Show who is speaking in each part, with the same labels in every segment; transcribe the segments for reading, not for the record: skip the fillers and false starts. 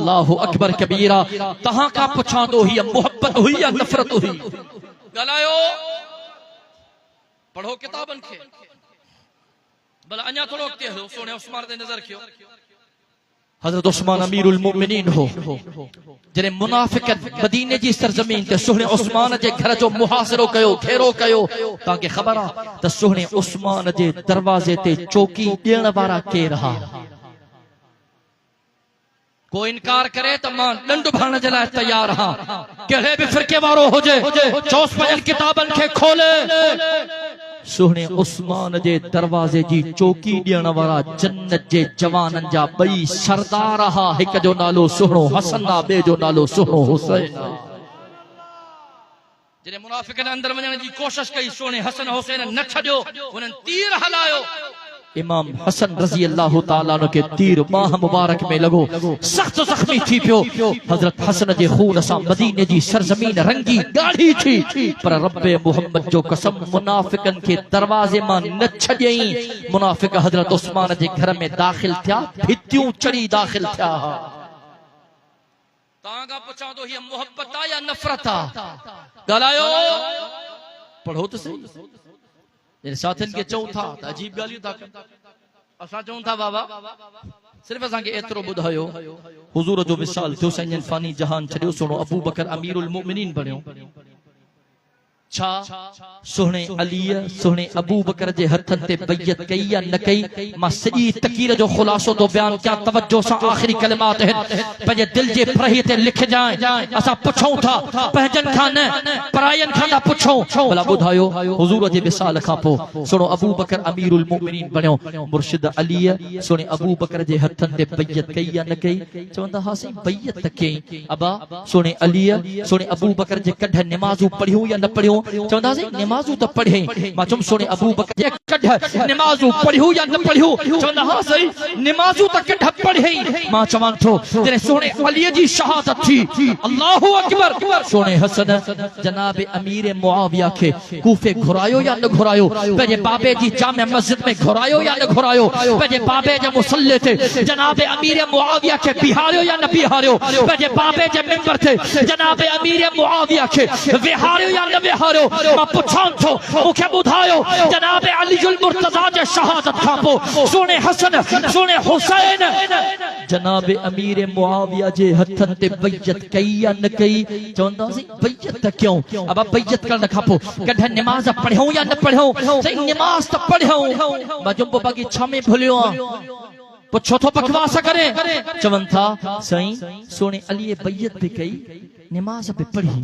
Speaker 1: अल्लाहु अकबर कबीरा। तहां का पुछा तो ही मोहब्बत हुई या नफरत हुई? गलायो पढ़ो किताबन खे भला अञा थोड़ो अॻिते हलो। सोने उस्मान ते नज़र कयो। हज़रत उस्मान अमीरुल मोमिनीन हो जने मुनाफिकन मदीने जी सरजमीन ते सुहणे उस्मान जे घर जो मुहासिरो कयो, घेरो कयो। ताके ख़बर आ त सुहणे उस्मान जे दरवाजे ते चौकी ॾियण वारा केर हा? को इनकार करे त मां डंड भरण जे लाइ तैयार हां। कहिड़े बि फिरके वारो हुजे चौस पंहिंजनि किताबनि खे खोले। सुहणे उस्मान जे दरवाजे जी चौकी ॾियण वारा जन्नत जे जवाननि जा ॿई सरदार हा। हिक जो नालो सुहिणो हसन आ, ॿिए जो नालो सुहिणो हुसैन आ। जॾहिं मुनाफिकनि अंदर वञण जी कोशिश कई, सुहिणे हसन हुसैन न छॾियो, उन्हनि तीर हलायो। इमाम हसन रज़ी अल्लाह ताला अन्हु के तीर बाह मुबारक में लगो, सख्त जख्मी थी पियो। हजरत हसन जे खून सां मदीने जी सरजमीन रंगी ॻाढ़ी थी। पर रब्बे मोहम्मद जो कसम मुनाफिकन के दरवाजे मां न छॾियईं। मुनाफिक हजरत उस्मान जे घर में दाखिल थिया, भितियूं चढ़ी दाखिल थिया। तांगा पुछां तो हीअ मोहब्बत आ या नफ़रत आ? ॻाल्हायो पढ़ो त सही। साथियुनि खे चऊं था त अजीब ॻाल्हियूं था कनि। असां चऊं था बाबा सिर्फ़ असांखे एतिरो ॿुधायो, हुज़ूर जो मिसाल थियो, साईं फानी जहान छॾियो, सुहिणो अबू बकर अमीरुल मोमिनीन बणियो। छा सुहणे अलीअ सुहणे अबू बकर जे हथनि ते बैयत कई या न कई? मां सॼी तक़रीर जो ख़ुलासो तो बयान कयां, तवज्जो सां आख़िरी कलिमात पंहिंजे दिल जे फरही ते लिखजांइ। असां पुछूं था पंहिंजनि खां न, परायनि खां था पुछूं। भला ॿुधायो हुज़ूर जे मिसाल खां पोइ सुहिणो अबू बकर अमीरुल मोमिनीन बणियो। मुर्शिद अलीअ सुहणे अबू बकर जे हथनि ते बैयत कई या न कई? चवंदा हासीं बैयत त कई। अबा सुहणे अलीअ सुहणे अबू बकर जे कढ निमाज़ूं पढ़ियूं या न पढ़ियूं? चवंदा सी नमाज़ूं त पढ़े। मां चुम सुहणे अबू बकर जे कढ नमाज़ूं पढ़ियूं या न पढ़ियूं? चवंदा हां सही नमाज़ूं त कढ पढ़े। मां चवां थो जॾहिं सुहणे अलीअ जी शहादत थी, अल्लाहु अकबर, सुहणे हसन जनाब अमीर मुआविया खे कूफे घुरायो या न घुरायो? पंहिंजे बाबे जी जामे मस्जिद में घुरायो या न घुरायो? पंहिंजे बाबे जे मुसल्ले ते जनाब अमीर मुआविया खे बिहारियो या न बिहारियो? पंहिंजे बाबे जे मिंबर ते जनाब अमीर मुआविया खे विहारियो या न विहारियो? मां पुछां थो मूंखे ॿुधायो जनाब अलीजुल मुर्तज़ा जे शहादत खां पोइ सुहणे हसन सुहणे हुसैन जनाब अमीर मुआविया जे हथनि ते बैयत कई या न कई? चवंदासीं बैयत त क्यों? अब बैयत करण खां पोइ कॾहिं नमाज़ पढ़ियूं या न पढ़ियूं? सही नमाज़ त पढ़ियूं। मां चुम बाक़ी छा में भुलियो आहे? पुछो तो बकवास करे। चवन था सही सुहणे अली बैयत भी कई, नमाज भी पढ़ी।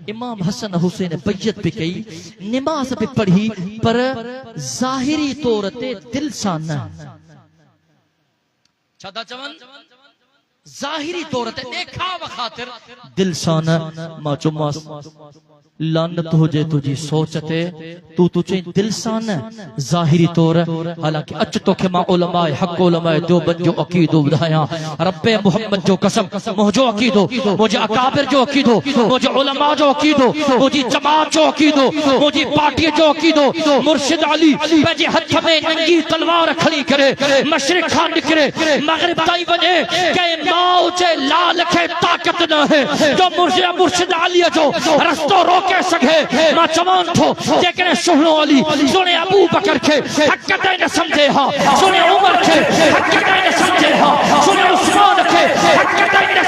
Speaker 1: इमाम हसन हुसैन बैयत भी कई, नमाज भी पढ़ी, पर ज़ाहिरी तौर ते दिल सां न। छा था चवन? ज़ाहिरी तौर ते ॾेखाव ख़ातिर दिल सां न। मां चुमास लानत हुजे तुझी सोच ते, तू तुझे दिल सां न ज़ाहिरी तौर। हालांकि अच तोखे मां उलमाए हक़ उलमाए देवबंद जो अक़ीदो ॿुधायां। रब्बे मोहम्मद जो कसम मुंहिंजो अक़ीदो, मुंहिंजे अकाबिर जो अक़ीदो, मुंहिंजे उलमा जो अक़ीदो, मुंहिंजी जमात जो अक़ीदो, मुंहिंजी पार्टीअ जो अक़ीदो, मुर्शिद अली पंहिंजे हथ में नंगी तलवार खणी करे मशरिक़ खां निकिरे मग़रिब ताईं वञे, कंहिं माउ जे लाल खे ताक़त न आहे जो मुर्शिद अलीअ जो रस्तो रोके सघे। मां चवां थो जेकॾहिं सुहिणो अली सुहणे अबू बकर खे हक़ ताईं न सम्झे हा, सुहणे उमर खे हक़ ताईं न सम्झे हा, सुहणे उस्मान खे हक़ ताईं न